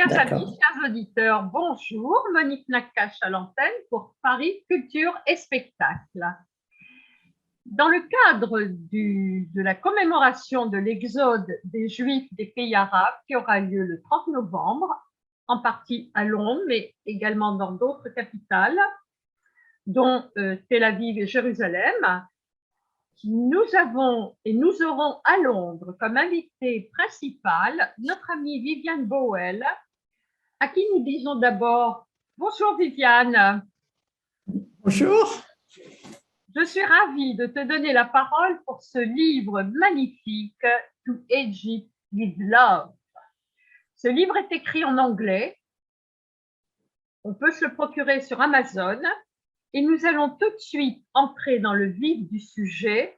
Chers amis, D'accord. chers auditeurs, bonjour. Monique Nakache à l'antenne pour Paris Culture et Spectacle. Dans le cadre de la commémoration de l'exode des Juifs des pays arabes qui aura lieu le 30 novembre, en partie à Londres, mais également dans d'autres capitales, dont Tel Aviv et Jérusalem, nous avons et nous aurons à Londres comme invité principal notre amie Viviane Bowell, à qui nous disons d'abord bonjour Viviane. Bonjour. Je suis ravie de te donner la parole pour ce livre magnifique, To Egypt with Love. Ce livre est écrit en anglais. On peut se le procurer sur Amazon et nous allons tout de suite entrer dans le vif du sujet.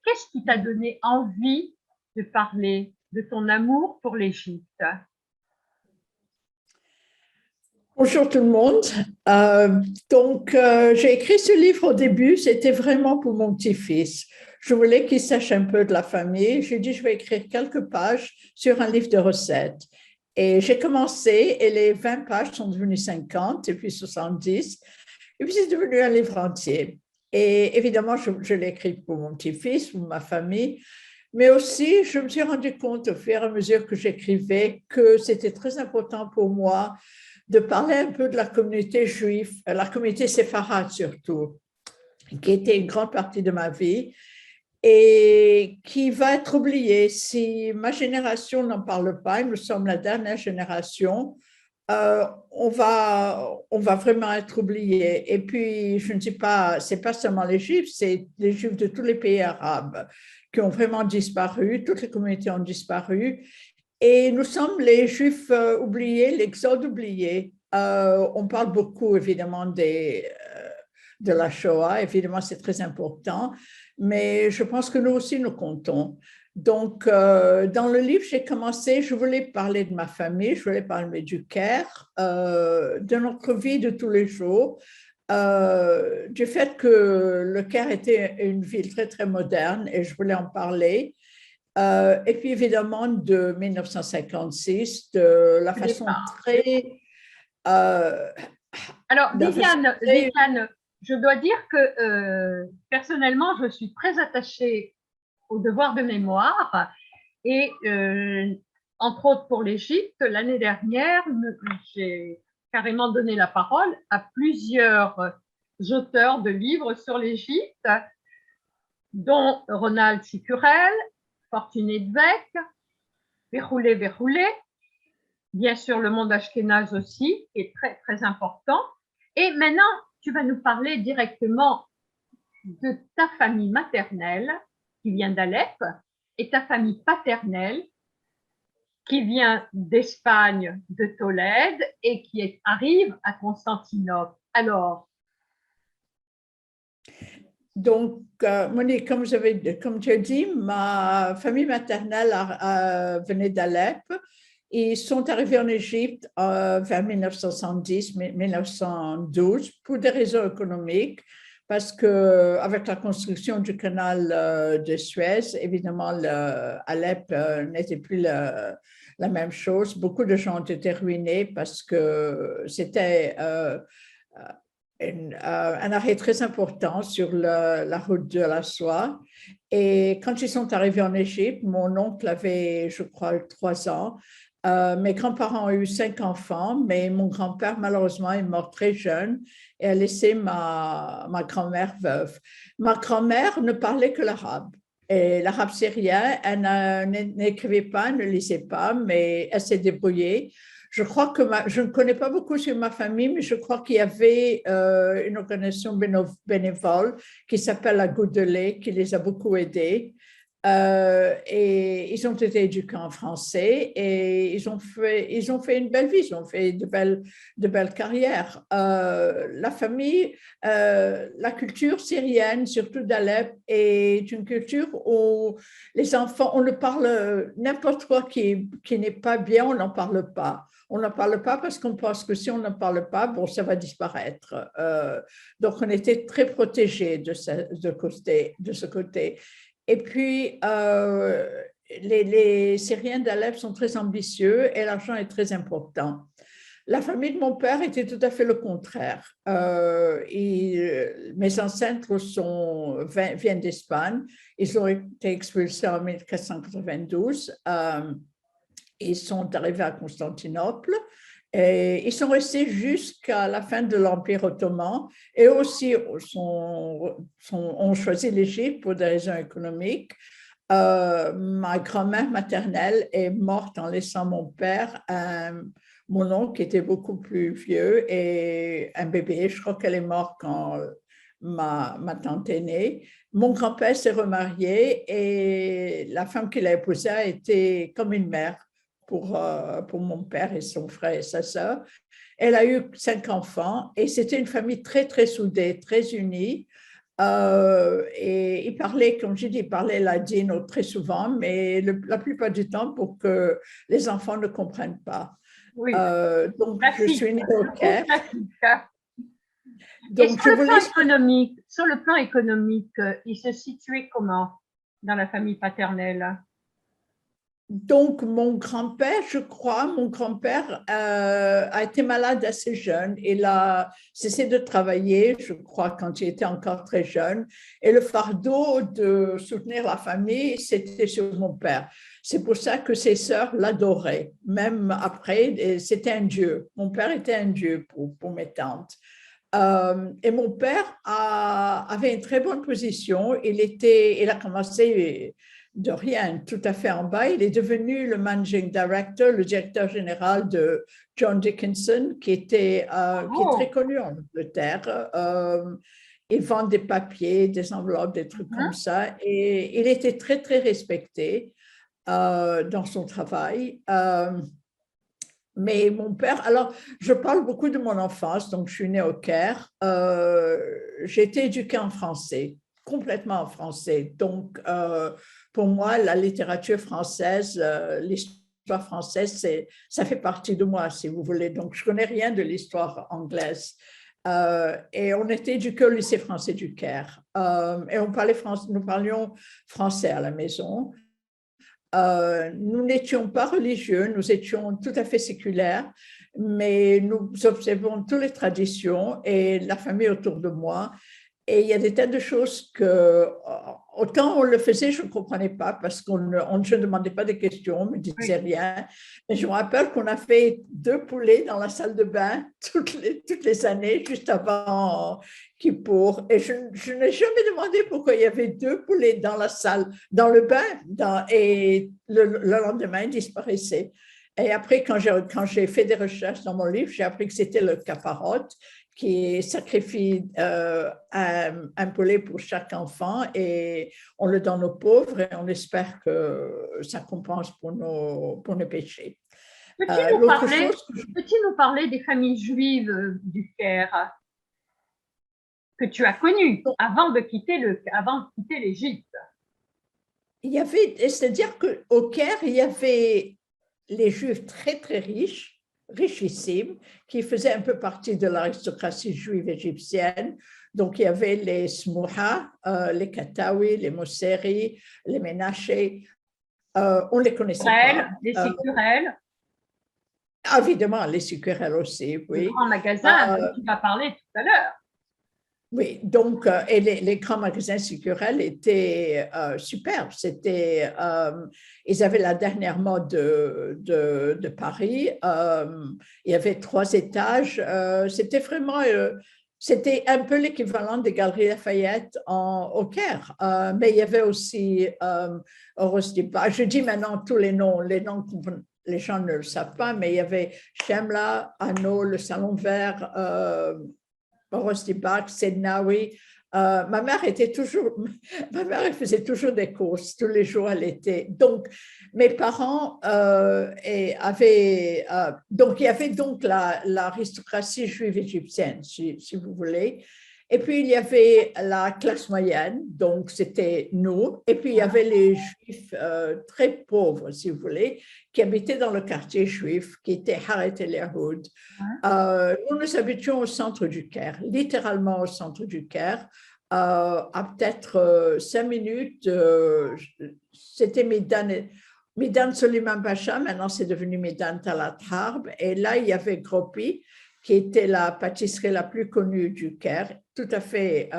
Qu'est-ce qui t'a donné envie de parler de ton amour pour l'Égypte? Bonjour tout le monde. J'ai écrit ce livre au début, c'était vraiment pour mon petit-fils. Je voulais qu'il sache un peu de la famille. J'ai dit, je vais écrire quelques pages sur un livre de recettes. Et j'ai commencé et les 20 pages sont devenues 50 et puis 70. Et puis c'est devenu un livre entier. Et évidemment, je l'ai écrit pour mon petit-fils, pour ma famille. Mais aussi, je me suis rendu compte au fur et à mesure que j'écrivais que c'était très important pour moi de parler un peu de la communauté juive, la communauté séfarade surtout, qui était une grande partie de ma vie et qui va être oubliée. Si ma génération n'en parle pas, et nous sommes la dernière génération, on va vraiment être oublié. Et puis, je ne sais pas, c'est pas seulement les Juifs, c'est les Juifs de tous les pays arabes qui ont vraiment disparu, toutes les communautés ont disparu. Et nous sommes les Juifs oubliés, l'exode oublié. On parle beaucoup, évidemment, de la Shoah. Évidemment, c'est très important. Mais je pense que nous aussi, nous comptons. Dans le livre, j'ai commencé, je voulais parler de ma famille, je voulais parler du Caire, de notre vie de tous les jours, du fait que le Caire était une ville très, très moderne et je voulais en parler. Et puis évidemment de 1956, de la Au façon départ. très... euh, Alors, de la façon très Viviane, je dois dire que personnellement, je suis très attachée au devoir de mémoire et entre autres pour l'Égypte, l'année dernière, j'ai carrément donné la parole à plusieurs auteurs de livres sur l'Égypte, dont Ronald Sicurel, Fortuné Dweck, Verroulé Verroulé, bien sûr le monde ashkénaze aussi, qui est très très important. Et maintenant, tu vas nous parler directement de ta famille maternelle qui vient d'Alep et ta famille paternelle qui vient d'Espagne, de Tolède et qui arrive à Constantinople. Alors, Monique, comme tu as dit, ma famille maternelle venait d'Alep. Ils sont arrivés en Égypte vers 1910, 1912 pour des raisons économiques, parce que avec la construction du canal de Suez, évidemment, Alep n'était plus la même chose. Beaucoup de gens ont été ruinés parce que c'était un arrêt très important sur la route de la soie. Et quand ils sont arrivés en Égypte, mon oncle avait, je crois, 3 ans. Mes grands-parents ont eu 5 enfants, mais mon grand-père, malheureusement, est mort très jeune et a laissé ma grand-mère veuve. Ma grand-mère ne parlait que l'arabe. Et l'arabe syrien, elle n'écrivait pas, ne lisait pas, mais elle s'est débrouillée. Je crois que je ne connais pas beaucoup sur ma famille, mais je crois qu'il y avait une organisation bénévole qui s'appelle la Goutte de lait, qui les a beaucoup aidés. Et ils ont été éduqués en français et ils ont fait une belle vie, ils ont fait de belles carrières. La famille, la culture syrienne, surtout d'Alep, est une culture où les enfants, on le parle, n'importe quoi qui n'est pas bien, on n'en parle pas. On n'en parle pas parce qu'on pense que si on n'en parle pas, bon, ça va disparaître. Donc, on était très protégés de ce côté. Et puis, les Syriens d'Alep sont très ambitieux et l'argent est très important. La famille de mon père était tout à fait le contraire. Mes ancêtres viennent d'Espagne. Ils ont été expulsés en 1492. Ils sont arrivés à Constantinople. Et ils sont restés jusqu'à la fin de l'Empire ottoman et aussi ont choisi l'Égypte pour des raisons économiques. Ma grand-mère maternelle est morte en laissant mon père, mon oncle qui était beaucoup plus vieux et un bébé. Je crois qu'elle est morte quand ma tante est née. Mon grand-père s'est remarié et la femme qu'il a épousée a été comme une mère pour mon père et son frère et sa sœur. Elle a eu 5 enfants et c'était une famille très, très soudée, très unie. Et il parlait, comme je dis, il parlait ladino très souvent, mais la plupart du temps pour que les enfants ne comprennent pas. Oui, Donc, classique, je suis née au Caire. Et sur le plan économique, il se situait comment dans la famille paternelle? Donc, mon grand-père a été malade assez jeune. Il a cessé de travailler, je crois, quand il était encore très jeune. Et le fardeau de soutenir la famille, c'était sur mon père. C'est pour ça que ses sœurs l'adoraient, même après. C'était un dieu. Mon père était un dieu pour mes tantes. Et mon père avait une très bonne position. Il a commencé de rien, tout à fait en bas. Il est devenu le managing director, le directeur général de John Dickinson, qui est très connu en Angleterre. Il vend des papiers, des enveloppes, des trucs comme ça. Et il était très, très respecté dans son travail. Mais mon père, alors je parle beaucoup de mon enfance, donc je suis née au Caire. J'ai été éduquée en français, complètement en français. Donc pour moi, la littérature française, l'histoire française, ça fait partie de moi, si vous voulez. Donc je connais rien de l'histoire anglaise. Et on était éduqués au lycée français du Caire. Et nous parlions français à la maison. Nous n'étions pas religieux, nous étions tout à fait séculaires, mais nous observons toutes les traditions et la famille autour de moi. Et il y a des tas de choses que, autant on le faisait, je ne comprenais pas parce je ne demandait pas de questions, on ne me disait rien. Mais je me rappelle qu'on a fait 2 poulets dans la salle de bain toutes les années, juste avant Kippour. Et je n'ai jamais demandé pourquoi il y avait 2 poulets dans la salle, dans le bain, et le lendemain, ils disparaissaient. Et après, quand j'ai fait des recherches dans mon livre, j'ai appris que c'était le caparotte qui sacrifie un poulet pour chaque enfant et on le donne aux pauvres et on espère que ça compense pour nos péchés. Peux-tu nous parler des familles juives du Caire que tu as connues avant de quitter l'Égypte? C'est-à-dire qu'au Caire, il y avait les Juifs très, très riches, richissimes, qui faisaient un peu partie de l'aristocratie juive égyptienne. Donc, il y avait les Smouha, les Katawi, les Mosseri, les Ménaché. On ne les connaissait pas. Les Sicurel. Évidemment, les Sicurel aussi, oui. Le grand magasin dont tu m'as parlé tout à l'heure. Oui, donc, et les grands magasins Sicurel étaient superbes. Ils avaient la dernière mode de Paris. Il y avait 3 étages. C'était vraiment, c'était un peu l'équivalent des Galeries Lafayette au Caire. Mais il y avait aussi je dis maintenant tous les noms les gens ne le savent pas, mais il y avait Chemla, Anneau, le Salon Vert, Orostibak, Sednawi. Ma mère elle faisait toujours des courses, tous les jours elle était. Donc, mes parents avaient, donc il y avait donc l'aristocratie juive égyptienne, si vous voulez. Et puis, il y avait la classe moyenne, donc c'était nous. Et puis, il y avait les juifs très pauvres, si vous voulez, qui habitaient dans le quartier juif, qui était Haret El Yahoud. Nous habitions au centre du Caire, littéralement au centre du Caire, à peut-être 5 minutes. C'était Midan Soliman Pacha, maintenant c'est devenu Midan Talat Harb. Et là, il y avait Gropi, qui était la pâtisserie la plus connue du Caire, tout à fait.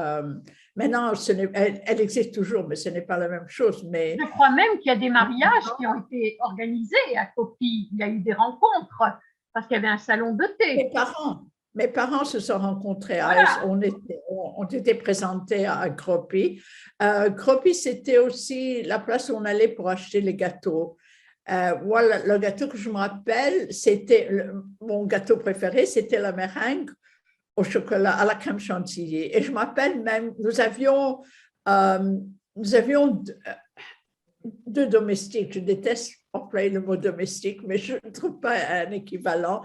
Maintenant, elle existe toujours, mais ce n'est pas la même chose. Mais je crois même qu'il y a des mariages qui ont été organisés à Kopi. Il y a eu des rencontres parce qu'il y avait un salon de thé. Mes parents se sont rencontrés, Voilà. on était présentés à Gropi. Gropi, c'était aussi la place où on allait pour acheter les gâteaux. Voilà, le gâteau que je me rappelle, mon gâteau préféré, c'était la meringue au chocolat, à la crème chantilly. Et je m'appelle même, nous avions deux domestiques. Je déteste employer le mot domestique, mais je ne trouve pas un équivalent.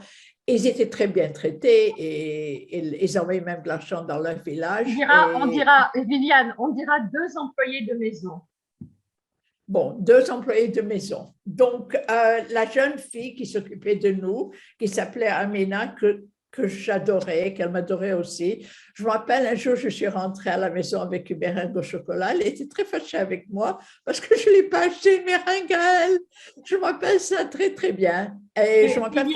Ils étaient très bien traités et ils avaient même de l'argent dans leur village. Viviane, on dira 2 employés de maison. Bon, 2 employés de maison. Donc, la jeune fille qui s'occupait de nous, qui s'appelait Amina, que j'adorais, qu'elle m'adorait aussi. Je me rappelle, un jour, je suis rentrée à la maison avec une meringue au chocolat. Elle était très fâchée avec moi parce que je ne l'ai pas acheté une meringue à elle. Je me rappelle ça très, très bien. Et je me rappelle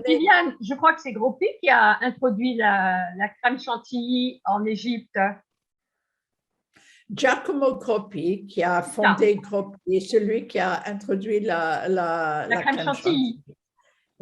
Viviane, je crois que c'est Gropi qui a introduit la crème chantilly en Égypte. Giacomo Gropi, qui a fondé Gropi, celui qui a introduit la crème chantilly.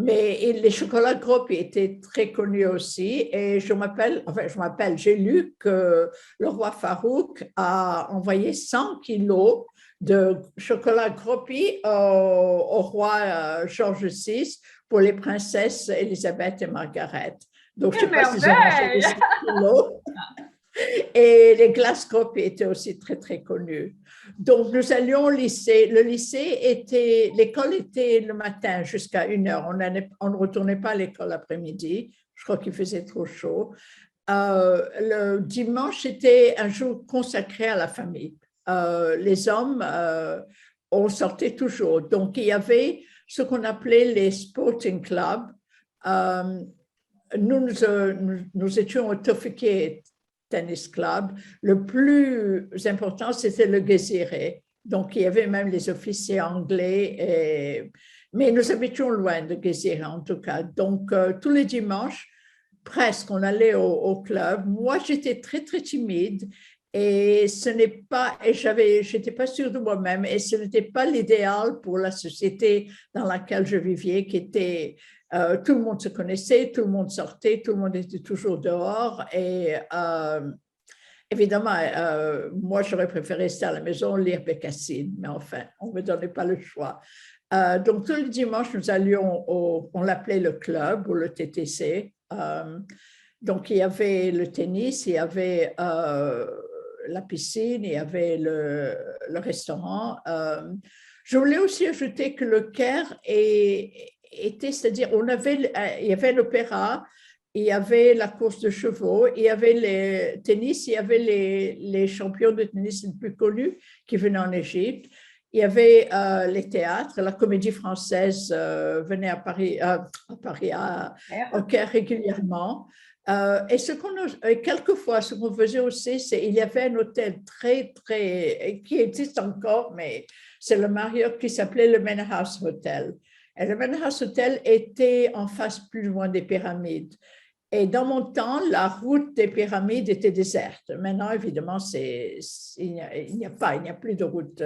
Mais les chocolats Gropi étaient très connus aussi. Et j'ai lu que le roi Farouk a envoyé 100 kilos de chocolat Gropi au roi George VI pour les princesses Elisabeth et Margaret. Donc, je ne sais pas s'ils ont mangé les 100 kilos. Et les glaces Gropi étaient aussi très, très connues. Donc, nous allions au lycée. L'école était le matin jusqu'à 1h. On ne retournait pas à l'école l'après-midi. Je crois qu'il faisait trop chaud. Le dimanche, était un jour consacré à la famille. Les hommes, on sortait toujours. Donc, il y avait ce qu'on appelait les sporting clubs. Nous étions au Tofike Tennis Club. Le plus important, c'était le Gezireh. Donc, il y avait même les officiers anglais. Mais nous habitions loin de Gezireh, en tout cas. Donc, tous les dimanches, presque, on allait au club. Moi, j'étais très, très timide. Et j'étais pas sûre de moi-même. Et ce n'était pas l'idéal pour la société dans laquelle je vivais, qui était tout le monde se connaissait, tout le monde sortait, tout le monde était toujours dehors. Et évidemment, moi, j'aurais préféré rester à la maison, lire Bécassine, mais enfin, on ne me donnait pas le choix. Donc, tous les dimanches, nous allions on l'appelait le club ou le TTC. Donc, il y avait le tennis, il y avait la piscine, il y avait le restaurant. Je voulais aussi ajouter que le Caire c'est-à-dire, il y avait l'opéra, il y avait la course de chevaux, il y avait les tennis, il y avait les champions de tennis les plus connus qui venaient en Égypte. Il y avait les théâtres, la comédie française venait à Paris, au Caire régulièrement. Et quelquefois, ce qu'on faisait aussi, il y avait un hôtel qui existe encore, mais c'est le Marriott qui s'appelait le Manor House Hotel. Et le Manor House Hotel était en face plus loin des pyramides. Et dans mon temps, la route des pyramides était déserte. Maintenant, évidemment, il n'y a plus de route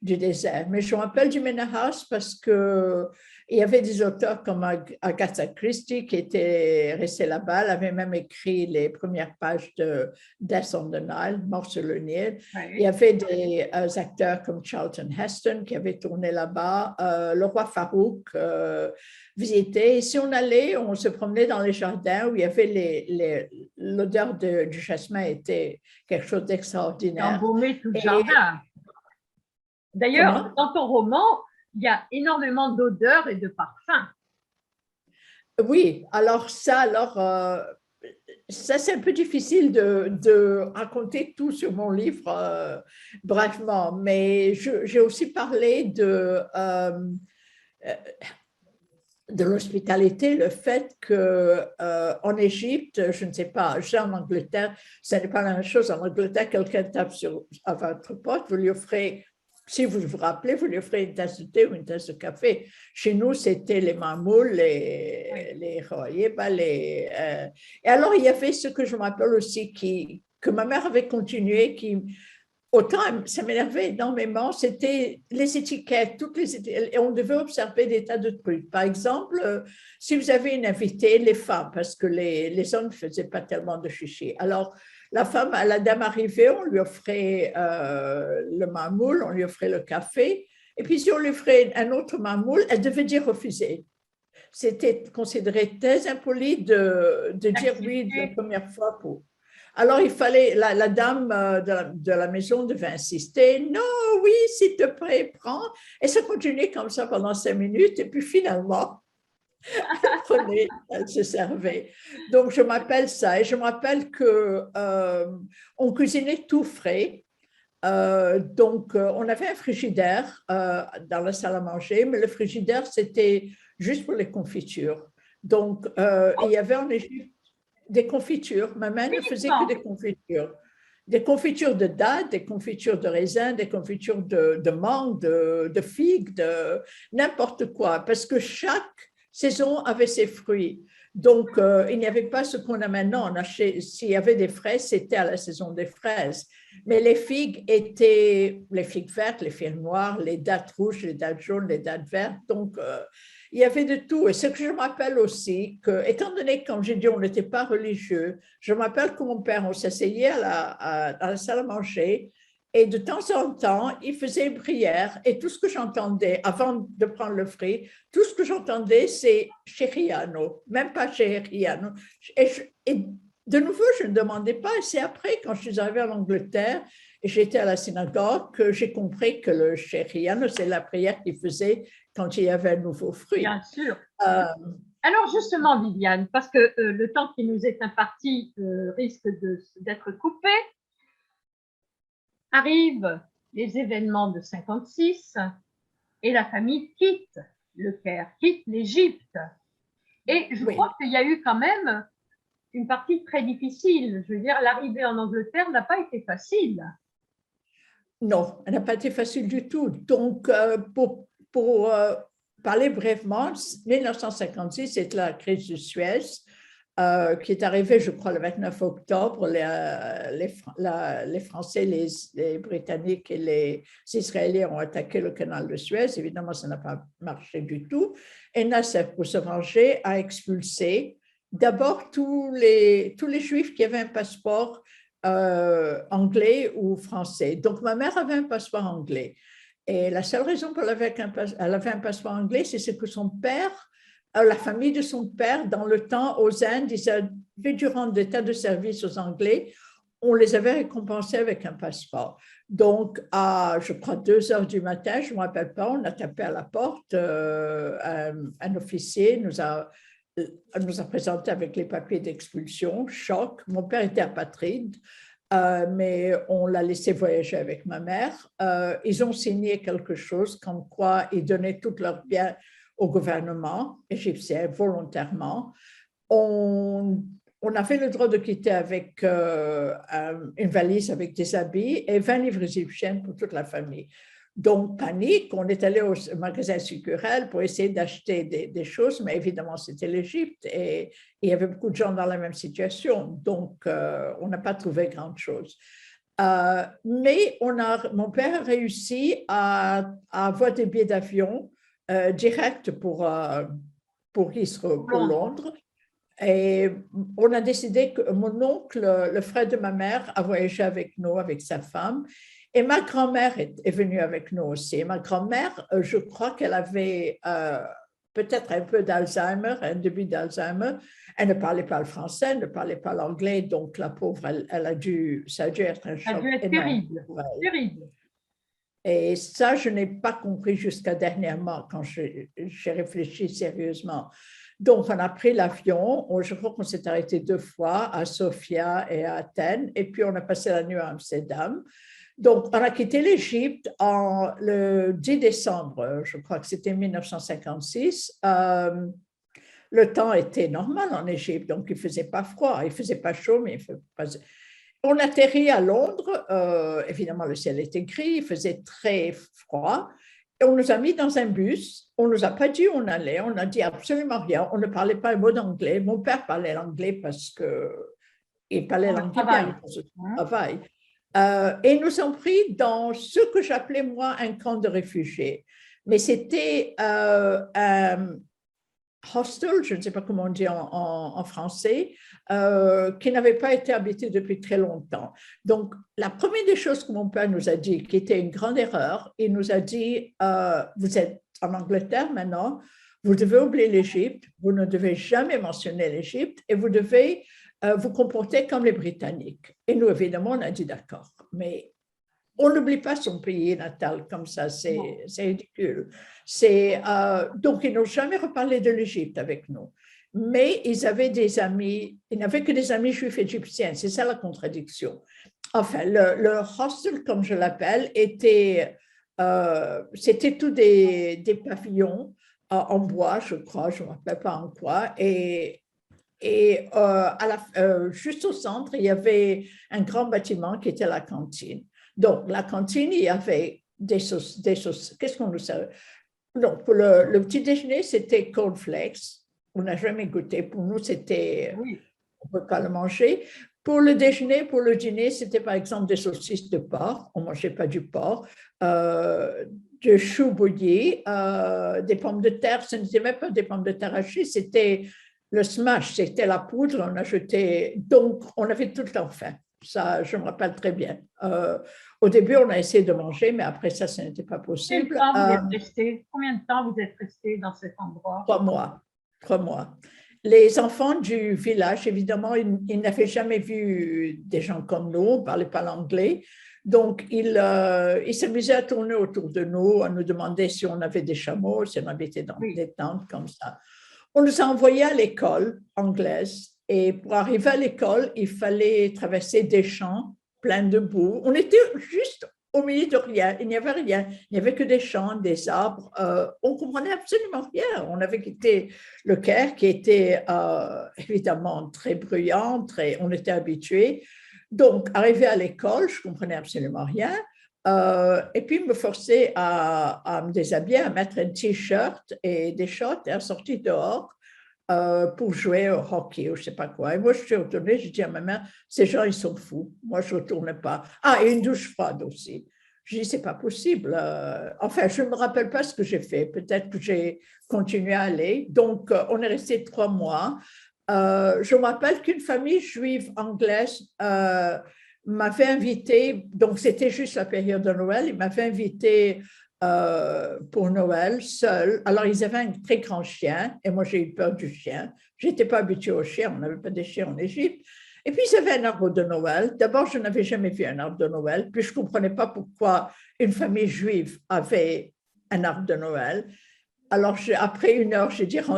du désert. Mais je me rappelle du Manor House parce que il y avait des auteurs comme Agatha Christie qui étaient restés là-bas. Elle avait même écrit les premières pages de Death on the Nile, Mort sur le Nil. Oui. Il y avait des acteurs comme Charlton Heston qui avaient tourné là-bas. Le roi Farouk visitait. Et si on allait, on se promenait dans les jardins où il y avait l'odeur du jasmin était quelque chose d'extraordinaire. Embaumé tout le jardin. D'ailleurs, dans ton roman, il y a énormément d'odeurs et de parfums. Oui, alors ça, c'est un peu difficile de raconter tout sur mon livre brièvement, mais j'ai aussi parlé de l'hospitalité, le fait qu'en Égypte, je ne sais pas, en Angleterre, ce n'est pas la même chose. En Angleterre, quelqu'un tape à votre porte, vous lui offrez Si vous vous rappelez, vous lui offrez une tasse de thé ou une tasse de café. Chez nous, c'était les mamoules, les royeba, et alors, il y avait ce que je m'appelle aussi, que ma mère avait continué, autant ça m'énervait énormément, c'était les étiquettes, et on devait observer des tas de trucs. Par exemple, si vous avez une invitée, les femmes, parce que les hommes ne faisaient pas tellement de chichi. Alors, la dame arrivait, on lui offrait le mamoul, on lui offrait le café, et puis si on lui offrait un autre mamoul, elle devait dire refuser. C'était considéré très impoli de dire oui la première fois pour. Alors, il fallait, la dame de la maison devait insister, non, oui, s'il te plaît, prends. Et ça continuait comme ça pendant 5 minutes. Et puis finalement, elle prenait, elle se servait. Donc, je m'appelle ça. Et je me rappelle qu'on cuisinait tout frais. Donc, on avait un frigidaire dans la salle à manger, mais le frigidaire, c'était juste pour les confitures. Donc, il y avait en Égypte des confitures. Ma mère ne faisait que des confitures. Des confitures de dattes, des confitures de raisins, des confitures de mangue, de figues, de n'importe quoi, parce que chaque saison avait ses fruits. Donc, il n'y avait pas ce qu'on a maintenant. S'il y avait des fraises, c'était à la saison des fraises. Mais les figues étaient les figues vertes, les figues noires, les dattes rouges, les dattes jaunes, les dattes vertes. Donc, il y avait de tout. Et ce que je me rappelle aussi, étant donné que, comme j'ai dit, on n'était pas religieux, je me rappelle que mon père, on s'asseyait à la salle à manger et de temps en temps, il faisait une prière et tout ce que j'entendais, avant de prendre le fruit, tout ce que j'entendais, c'est Shehriano, même pas Shehriano. Et de nouveau, je ne demandais pas. Et c'est après, quand je suis arrivée en Angleterre et j'étais à la synagogue, que j'ai compris que le Shehriano, c'est la prière qu'il faisait quand il y avait un nouveau fruit. Bien sûr. Alors justement, Viviane, parce que le temps qui nous est imparti risque d'être coupé, arrivent les événements de 56 et la famille quitte le Caire, quitte l'Égypte. Et je crois qu'il y a eu quand même une partie très difficile. Je veux dire, l'arrivée en Angleterre n'a pas été facile. Non, elle n'a pas été facile du tout. Donc, pour parler brièvement, 1956, c'est la crise de Suez qui est arrivée, je crois, le 29 octobre. Les Français, les Britanniques et les Israéliens ont attaqué le canal de Suez. Évidemment, ça n'a pas marché du tout. Et Nasser, pour se venger, a expulsé d'abord tous les Juifs qui avaient un passeport anglais ou français. Donc, ma mère avait un passeport anglais. Et la seule raison pour laquelle elle avait un passeport anglais, c'est que son père, la famille de son père, dans le temps, aux Indes, ils avaient dû rendre des tas de services aux Anglais. On les avait récompensés avec un passeport. Donc, à, je crois, 2 heures du matin, je ne me rappelle pas, on a tapé à la porte. Un officier nous a présenté avec les papiers d'expulsion, choc. Mon père était apatride, mais on l'a laissé voyager avec ma mère. Ils ont signé quelque chose comme quoi ils donnaient tous leurs biens au gouvernement égyptien volontairement. On avait le droit de quitter avec une valise avec des habits et 20 livres égyptiennes pour toute la famille. Donc, panique, on est allé au magasin Sucurel pour essayer d'acheter des choses, mais évidemment, c'était l'Égypte et il y avait beaucoup de gens dans la même situation, donc on n'a pas trouvé grand-chose. Mais mon père a réussi à avoir des billets d'avion direct pour Londres. Et on a décidé que mon oncle, le frère de ma mère, a voyagé avec nous, avec sa femme. Et ma grand-mère est venue avec nous aussi. Ma grand-mère, je crois qu'elle avait peut-être un peu d'Alzheimer, un début d'Alzheimer. Elle ne parlait pas le français, elle ne parlait pas l'anglais, donc la pauvre, ça a dû être un choc énorme. Terrible. Et ça, je n'ai pas compris jusqu'à dernièrement quand j'ai réfléchi sérieusement. Donc, on a pris l'avion. Je crois qu'on s'est arrêté 2 fois à Sofia et à Athènes. Et puis, on a passé la nuit à Amsterdam. Donc, on a quitté l'Égypte le 10 décembre, je crois que c'était 1956. Le temps était normal en Égypte, donc il ne faisait pas froid, il ne faisait pas chaud, mais il ne faisait pas... On atterrit à Londres, évidemment le ciel était gris, il faisait très froid, et on nous a mis dans un bus, on ne nous a pas dit où on allait, on n'a dit absolument rien, on ne parlait pas un mot d'anglais, mon père parlait l'anglais parce qu'il parlait l'anglais bien pour son travail. Et ils nous ont pris dans ce que j'appelais moi un camp de réfugiés, mais c'était un hostel, je ne sais pas comment on dit en français, qui n'avait pas été habité depuis très longtemps. Donc, la première des choses que mon père nous a dit, qui était une grande erreur, il nous a dit, vous êtes en Angleterre maintenant, vous devez oublier l'Égypte, vous ne devez jamais mentionner l'Égypte et vous devez vous comporter comme les Britanniques. Et nous, évidemment, on a dit d'accord, mais on n'oublie pas son pays natal comme ça, c'est ridicule. Donc, ils n'ont jamais reparlé de l'Égypte avec nous. Mais ils avaient des amis, ils n'avaient que des amis juifs égyptiens, c'est ça la contradiction. Enfin, le hostel, comme je l'appelle, c'était tous des pavillons en bois, je crois, je ne me rappelle pas en quoi, et juste au centre, il y avait un grand bâtiment qui était la cantine. Donc, la cantine, il y avait des sauces. Qu'est-ce qu'on nous sert? Donc, pour le petit déjeuner, c'était cornflakes. On n'a jamais goûté. Pour nous, c'était, on ne peut pas le manger. Pour le déjeuner, pour le dîner, c'était par exemple des saucisses de porc. On ne mangeait pas du porc. De choux bouillis, des pommes de terre. Ce n'était même pas des pommes de terre hachées, c'était le smash, c'était la poudre. On a jeté. Donc, on avait tout le temps faim. Ça, je me rappelle très bien. Au début, on a essayé de manger, mais après ça, ce n'était pas possible. Combien de temps vous êtes resté dans cet endroit? 3 mois. 3 mois. Les enfants du village, évidemment, ils n'avaient jamais vu des gens comme nous, on ne parlait pas l'anglais. Donc, ils s'amusaient à tourner autour de nous, à nous demander si on avait des chameaux, si on habitait dans des tentes comme ça. On nous a envoyés à l'école anglaise. Et pour arriver à l'école, il fallait traverser des champs pleins de boue. On était juste au milieu de rien. Il n'y avait rien. Il n'y avait que des champs, des arbres. On ne comprenait absolument rien. On avait quitté le Caire, qui était évidemment très bruyant, on était habitués. Donc, arrivé à l'école, je ne comprenais absolument rien. Et puis, me forcer à me déshabiller, à mettre un t-shirt et des shorts et à sortir dehors pour jouer au hockey ou je ne sais pas quoi. Et moi, je suis retournée, je dis à ma mère, ces gens, ils sont fous. Moi, je ne retourne pas. Ah, et une douche froide aussi. Je dis, c'est pas possible. Enfin, je ne me rappelle pas ce que j'ai fait. Peut-être que j'ai continué à aller. Donc, on est resté 3 mois. Je me rappelle qu'une famille juive anglaise m'avait invité, donc c'était juste la période de Noël, ils m'avaient invité pour Noël, seul. Alors, ils avaient un très grand chien et moi, j'ai eu peur du chien. Je n'étais pas habituée aux chiens, on n'avait pas de chiens en Égypte. Et puis, ils avaient un arbre de Noël. D'abord, je n'avais jamais vu un arbre de Noël, puis je ne comprenais pas pourquoi une famille juive avait un arbre de Noël. Alors, après 1 heure, j'ai dit, je vais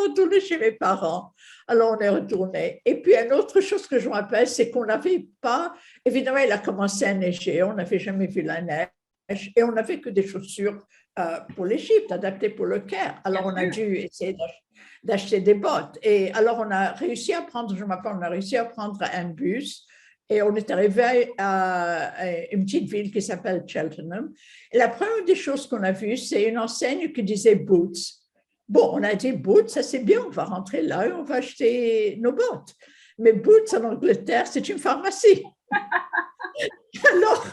retourner chez mes parents. Alors, on est retourné. Et puis, une autre chose que je me rappelle, c'est qu'on n'avait pas, évidemment, il a commencé à neiger, on n'avait jamais vu la neige. Et on n'avait que des chaussures pour l'Égypte, adaptées pour le Caire. Alors, on a dû essayer d'acheter des bottes. Et alors, on a réussi à prendre, je m'appelle, on a réussi à prendre un bus et on est arrivé à une petite ville qui s'appelle Cheltenham. Et la première des choses qu'on a vues, c'est une enseigne qui disait Boots. Bon, on a dit Boots, ça c'est bien, on va rentrer là et on va acheter nos bottes. Mais Boots en Angleterre, c'est une pharmacie. Alors,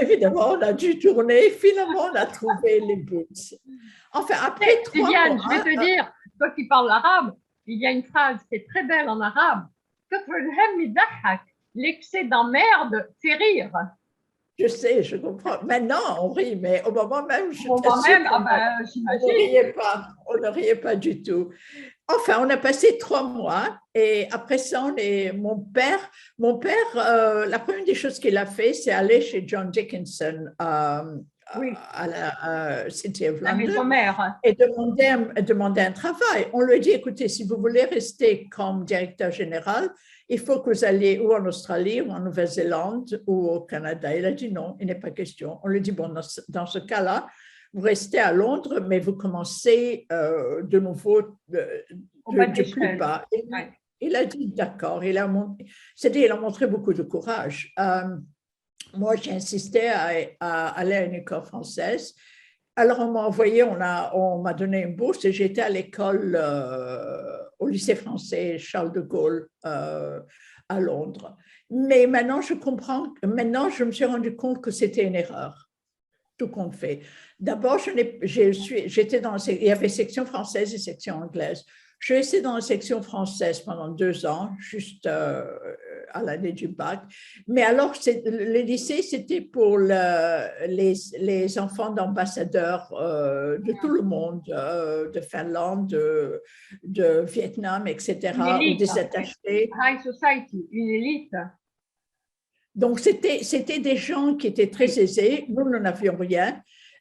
évidemment, on a dû tourner. Finalement, on a trouvé les boots. Enfin, après 3 mois... Je vais te dire, toi qui parles l'arabe, il y a une phrase qui est très belle en arabe. L'excès d'emmerde fait rire. Je sais, je comprends. Maintenant, on rit, mais au moment même, on ne riait pas du tout. Enfin, on a passé 3 mois et après ça, mon père, la première des choses qu'il a fait, c'est aller chez John Dickinson à la City of London et demander un travail. On lui a dit, écoutez, si vous voulez rester comme directeur général, il faut que vous alliez ou en Australie ou en Nouvelle-Zélande ou au Canada. Il a dit non, il n'est pas question. On lui dit, bon, dans ce cas-là, vous restez à Londres, mais vous commencez de nouveau du plus bas. Il a dit d'accord. C'est-à-dire, il a montré beaucoup de courage. Moi, j'ai insisté à aller à une école française. Alors, on m'a envoyé, on m'a donné une bourse et j'étais à l'école, au lycée français Charles de Gaulle à Londres. Mais maintenant, je comprends, maintenant, je me suis rendu compte que c'était une erreur, tout compte fait. D'abord, j'étais il y avait section française et section anglaise. Je suis restée dans la section française pendant 2 ans, juste à l'année du bac. Mais alors, le lycée, c'était pour les enfants d'ambassadeurs de tout le monde, de Finlande, de Vietnam, Une etc., ou élite, des attachés. high society, une élite. Donc, c'était des gens qui étaient très Oui. aisés. Nous n'avions rien.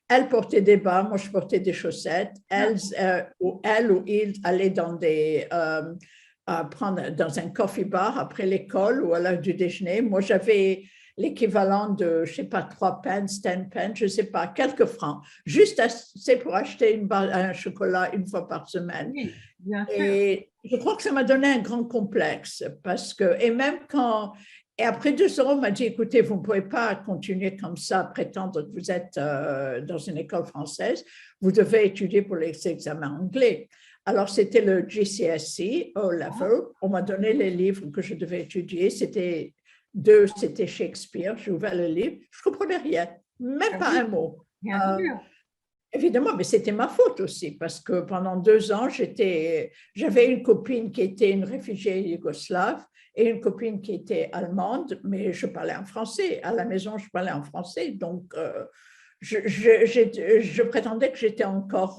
Elle portait des bas, moi je portais des chaussettes. Elle ou ils allaient prendre dans un coffee bar après l'école ou à l'heure du déjeuner. Moi, j'avais l'équivalent de, je ne sais pas, 3 pence, 10 pence, je ne sais pas, quelques francs, juste assez pour acheter un chocolat une fois par semaine. Oui, bien sûr. Et je crois que ça m'a donné un grand complexe parce que, et même quand, et après 2 ans, on m'a dit, écoutez, vous ne pouvez pas continuer comme ça, prétendre que vous êtes dans une école française, vous devez étudier pour les examens anglais. Alors, c'était le GCSE, O-Level. On m'a donné les livres que je devais étudier. C'était Shakespeare. J'ai ouvert le livre. Je ne comprenais rien, même pas un mot. Bien sûr. Évidemment, mais c'était ma faute aussi, parce que pendant 2 ans, j'avais une copine qui était une réfugiée yougoslave et une copine qui était allemande, mais je parlais en français. À la maison, je parlais en français. Donc, je prétendais que j'étais encore,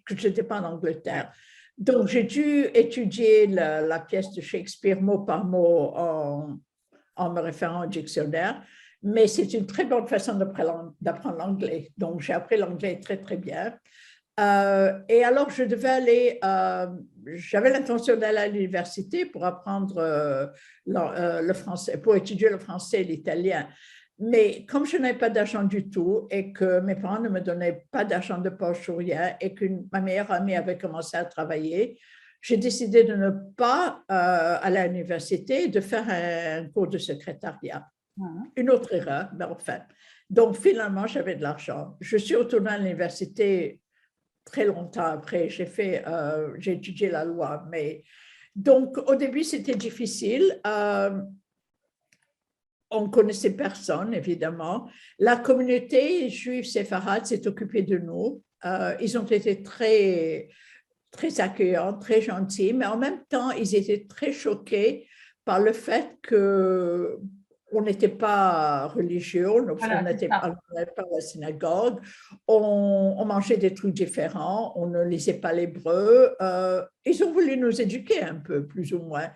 que je n'étais pas en Angleterre. Donc, j'ai dû étudier la pièce de Shakespeare mot par mot en me référant au dictionnaire. Mais c'est une très bonne façon d'apprendre l'anglais. Donc, j'ai appris l'anglais très, très bien. Et alors, je devais aller, j'avais l'intention d'aller à l'université pour apprendre le français, pour étudier le français et l'italien. Mais comme je n'avais pas d'argent du tout et que mes parents ne me donnaient pas d'argent de poche ou rien et que ma meilleure amie avait commencé à travailler, j'ai décidé de ne pas aller à l'université et de faire un cours de secrétariat. Une autre erreur, mais enfin. Donc, finalement, j'avais de l'argent. Je suis retournée à l'université très longtemps après. J'ai étudié la loi. Mais donc, au début, c'était difficile. On ne connaissait personne, évidemment. La communauté juive séfarade s'est occupée de nous. Ils ont été très, très accueillants, très gentils, mais en même temps, ils étaient très choqués par le fait que on n'était pas religieux, on n'était pas à la synagogue, on mangeait des trucs différents, on ne lisait pas l'hébreu. Ils ont voulu nous éduquer un peu, plus ou moins.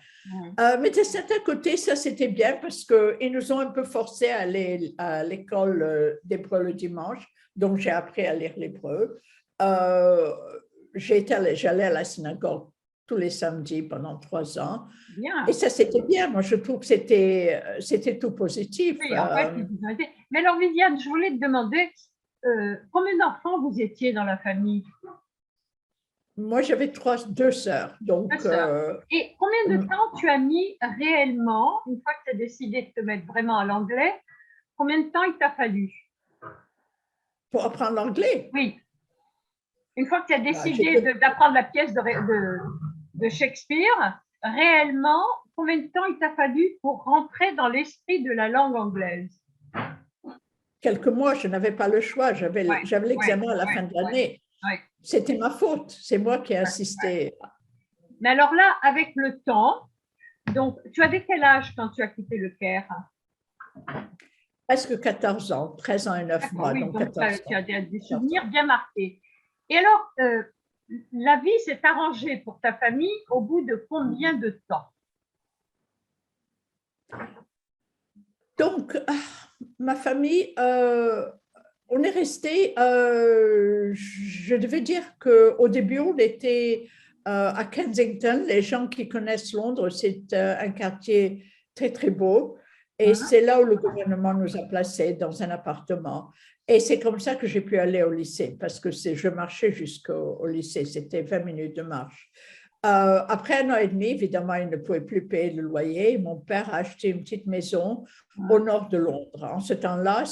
Mais de certains côtés, ça c'était bien parce qu'ils nous ont un peu forcés à aller à l'école d'hébreu le dimanche, donc j'ai appris à lire l'hébreu. J'allais à la synagogue tous les samedis pendant 3 ans. Bien. Et ça, c'était bien. Moi, je trouve que c'était tout positif. Oui, en fait, mais alors, Viviane, je voulais te demander combien d'enfants vous étiez dans la famille? Moi, j'avais 2 sœurs. Donc, et combien de temps tu as mis réellement, une fois que tu as décidé de te mettre vraiment à l'anglais, combien de temps il t'a fallu? Pour apprendre l'anglais? Oui. Une fois que tu as décidé d'apprendre la pièce de Shakespeare, réellement, combien de temps il t'a fallu pour rentrer dans l'esprit de la langue anglaise? Quelques mois, je n'avais pas le choix. J'avais l'examen à la fin de l'année. C'était ma faute. C'est moi qui ai insisté. Mais alors là, avec le temps, donc tu avais quel âge quand tu as quitté le Caire? Presque 14 ans, 13 ans et 9 mois. Oui, donc tu as des souvenirs bien marqués. Et alors, la vie s'est arrangée pour ta famille au bout de combien de temps? Donc, ma famille, on est resté, je devais dire qu'au début, on était à Kensington. Les gens qui connaissent Londres, c'est un quartier très, très beau. Et c'est là où le gouvernement nous a placés, dans un appartement. Et c'est comme ça que j'ai pu aller au lycée, parce que je marchais jusqu'au lycée, c'était 20 minutes de marche. Après 1 an et demi, évidemment, il ne pouvait plus payer le loyer. Mon père a acheté une petite maison au nord de Londres. En ce temps-là,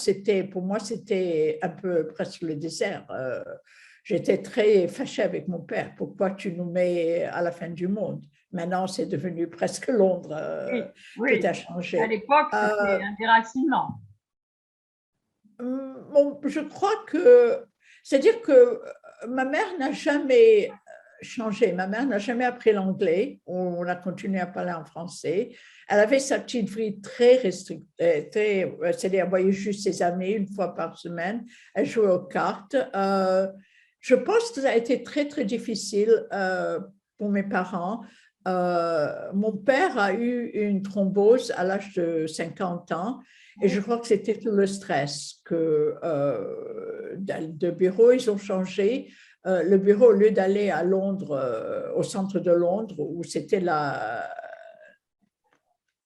pour moi, c'était un peu presque le désert. J'étais très fâchée avec mon père. Pourquoi tu nous mets à la fin du monde? Maintenant, c'est devenu presque Londres. Oui, Tout oui. a changé. À l'époque, c'était un déracinement. Je crois que, c'est-à-dire que ma mère n'a jamais changé. Ma mère n'a jamais appris l'anglais. On a continué à parler en français. Elle avait sa petite vie très restrictive, c'est-à-dire elle voyait juste ses amis une fois par semaine. Elle jouait aux cartes. Je pense que ça a été très, très difficile pour mes parents. Mon père a eu une thrombose à l'âge de 50 ans. Et je crois que c'était tout le stress que de bureau, ils ont changé. Le bureau, au lieu d'aller à Londres, au centre de Londres, où c'était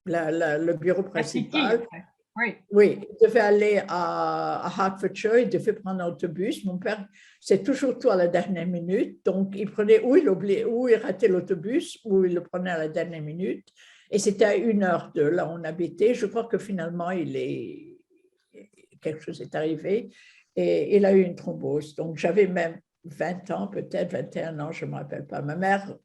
le bureau La City, principal, après. Oui. oui, il devait aller à Hertfordshire, il devait prendre un autobus. Mon père, c'est toujours tout à la dernière minute. Donc, il prenait, ou il ratait l'autobus, ou il le prenait à la dernière minute. Et c'était à 1 heure de là où on habitait. Je crois que finalement, quelque chose est arrivé et il a eu une thrombose. Donc, j'avais même 20 ans, peut-être 21 ans, je ne me rappelle pas. Ma mère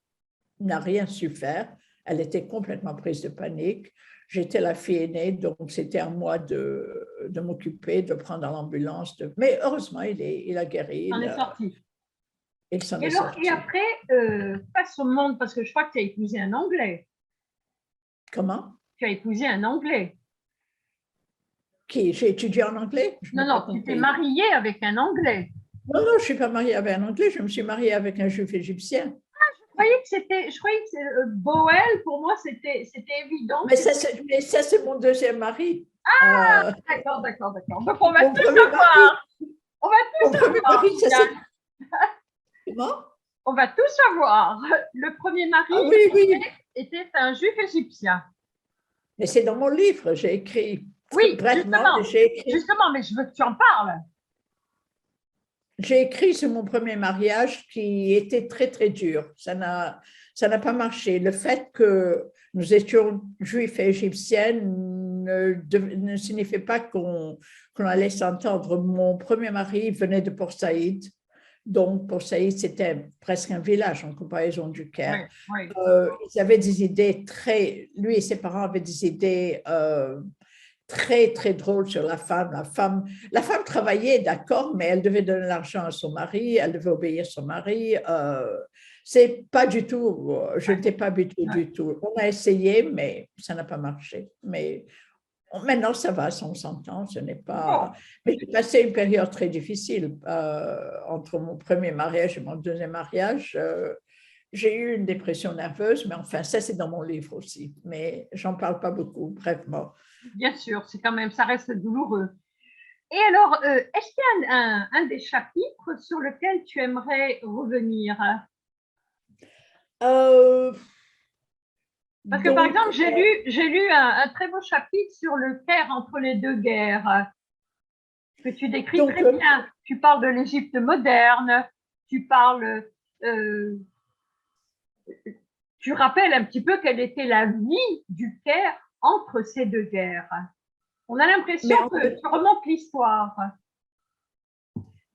n'a rien su faire. Elle était complètement prise de panique. J'étais la fille aînée, donc c'était à moi de m'occuper, de prendre l'ambulance. Mais heureusement, il a guéri. On est sorti. Il s'en Et, est sorti. et après, passe au monde, parce que je crois que tu as épousé un Anglais. Comment? Tu as épousé un Anglais. Qui? J'ai étudié en anglais? Non, non, tu t'es mariée avec un Anglais. Non, non, je ne suis pas mariée avec un Anglais, je me suis mariée avec un juif égyptien. Je croyais que Boel, pour moi, c'était évident. Mais ça, c'est mon deuxième mari. Ah, d'accord, d'accord, d'accord. Donc, on va tout savoir. On va tout savoir. Comment? On va tout savoir. Le premier mari était un juif égyptien. Mais c'est dans mon livre, j'ai écrit. Oui, justement, mais je veux que tu en parles. J'ai écrit sur mon premier mariage qui était très, très dur. Ça n'a pas marché. Le fait que nous étions juifs et égyptiennes ne signifiait pas qu'on allait s'entendre. Mon premier mari venait de Port Saïd. Donc, Port Saïd, c'était presque un village en comparaison du Caire. Oui, oui. Ils avaient des idées lui et ses parents avaient des idées très, très drôle sur la femme. La femme travaillait, d'accord, mais elle devait donner l'argent à son mari, elle devait obéir à son mari. C'est pas du tout, je n'étais pas habituée du tout. On a essayé, mais ça n'a pas marché. Mais maintenant, ça va, on s'entend, ce n'est pas… Mais j'ai passé une période très difficile entre mon premier mariage et mon deuxième mariage. J'ai eu une dépression nerveuse, mais enfin, ça, c'est dans mon livre aussi. Mais j'en parle pas beaucoup, brièvement. Bien sûr, c'est quand même, ça reste douloureux. Et alors, est-ce qu'il y a un des chapitres sur lequel tu aimerais revenir? Parce que, par exemple, j'ai lu un très beau chapitre sur le Caire entre les deux guerres, que tu décris très bien. Tu parles de l'Égypte moderne, tu parles… tu rappelles un petit peu quelle était la vie du Caire entre ces deux guerres. On a l'impression que tu remontes l'histoire.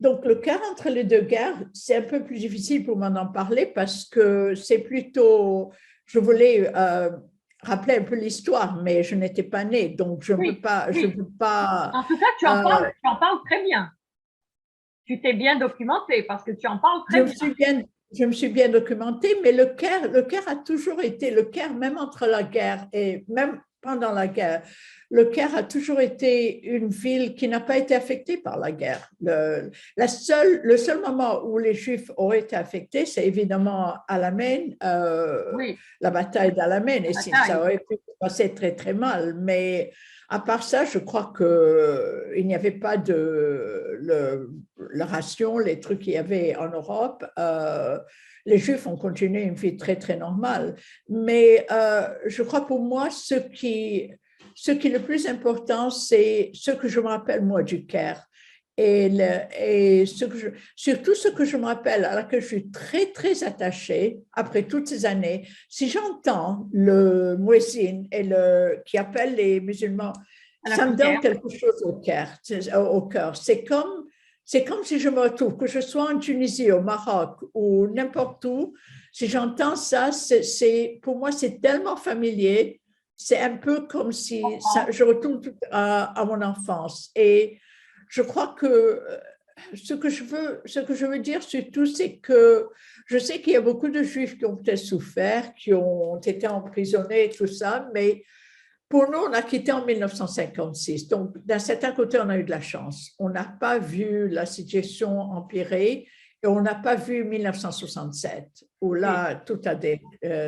Donc, le Caire entre les deux guerres, c'est un peu plus difficile pour moi d'en parler parce que c'est plutôt… Je voulais rappeler un peu l'histoire, mais je n'étais pas née, donc je ne peux pas… En tout cas, tu en parles très bien. Tu t'es bien documenté parce que tu en parles très bien. Je me suis bien documentée, mais le Caire a toujours été, le Caire, même entre la guerre et même pendant la guerre, le Caire a toujours été une ville qui n'a pas été affectée par la guerre. Le seul moment où les Juifs auraient été affectés, c'est évidemment Al-Amin, la bataille d'Al-Amin, et ça aurait pu se passer très, très mal. Mais à part ça, je crois qu'il n'y avait pas la ration, les trucs qu'il y avait en Europe. Les Juifs ont continué une vie très, très normale. Mais je crois pour moi, ce qui est le plus important, c'est ce que je me rappelle, moi, du Caire. Et surtout ce que je me rappelle, à laquelle je suis très, très attachée, après toutes ces années, si j'entends le muezzin qui appelle les musulmans, À la ça me donne prière. quelque chose au cœur. C'est comme si je me retrouve, que je sois en Tunisie, au Maroc ou n'importe où, si j'entends ça, pour moi, c'est tellement familier. C'est un peu comme si je retourne à mon enfance. Et je crois que ce que je veux dire surtout, c'est que je sais qu'il y a beaucoup de Juifs qui ont peut-être souffert, qui ont été emprisonnés et tout ça, mais pour nous, on a quitté en 1956. Donc, d'un certain côté, on a eu de la chance. On n'a pas vu la situation empirer et on n'a pas vu 1967, où là,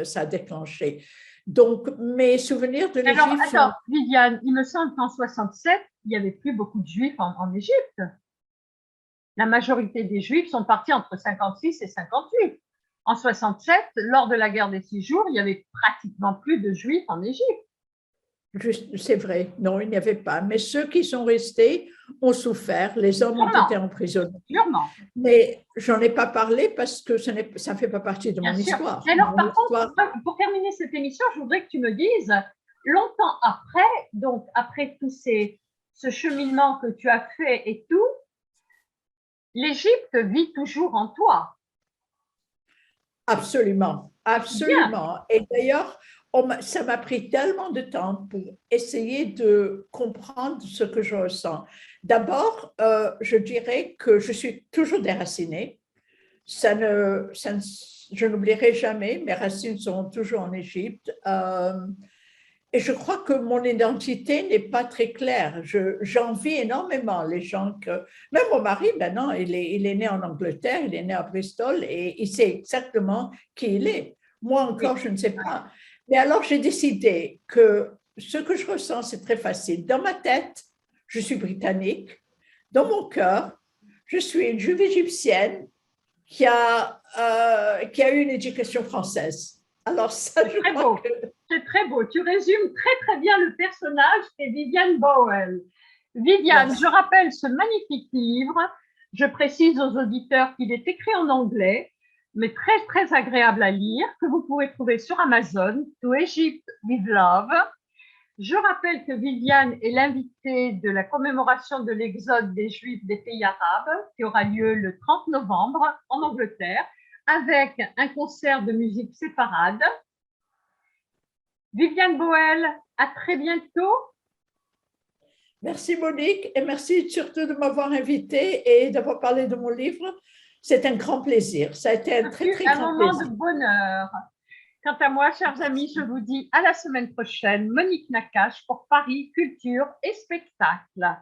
ça a déclenché. Donc, mes souvenirs de Alors, l'Égypte attends, Viviane, il me semble qu'en 67, il n'y avait plus beaucoup de Juifs en Égypte. La majorité des Juifs sont partis entre 56 et 58. En 67, lors de la guerre des 6 jours, il n'y avait pratiquement plus de Juifs en Égypte. C'est vrai, non, il n'y avait pas. Mais ceux qui sont restés ont souffert. Les hommes ont été emprisonnés. Sûrement. Mais j'en ai pas parlé parce que ça ne fait pas partie de mon histoire. Alors, par contre, pour terminer cette émission, je voudrais que tu me dises, longtemps après, donc après tout ce cheminement que tu as fait et tout, l'Égypte vit toujours en toi. Absolument, absolument. Et d'ailleurs, ça m'a pris tellement de temps pour essayer de comprendre ce que je ressens. D'abord, je dirais que je suis toujours déracinée. Je n'oublierai jamais, mes racines seront toujours en Égypte. Et je crois que mon identité n'est pas très claire. J'envie énormément les gens que… Même mon mari, maintenant, il est né en Angleterre, il est né à Bristol et il sait exactement qui il est. Moi encore, je ne sais pas. Mais alors, j'ai décidé que ce que je ressens, c'est très facile. Dans ma tête, je suis britannique. Dans mon cœur, je suis une juive égyptienne qui a eu une éducation française. Alors ça, je crois que… C'est très beau. Tu résumes très, très bien le personnage et Viviane Bowell. Viviane, merci. Je rappelle ce magnifique livre. Je précise aux auditeurs qu'il est écrit en anglais, mais très, très agréable à lire, que vous pouvez trouver sur Amazon, To Egypt with Love. Je rappelle que Viviane est l'invitée de la commémoration de l'exode des Juifs des pays arabes, qui aura lieu le 30 novembre en Angleterre, avec un concert de musique séparade. Viviane Bowell, à très bientôt. Merci Monique et merci surtout de m'avoir invitée et d'avoir parlé de mon livre. C'est un grand plaisir. Ça a été un très, très grand plaisir. Un moment de bonheur. Quant à moi, chers amis, je vous dis à la semaine prochaine. Monique Nakache pour Paris, Culture et Spectacle.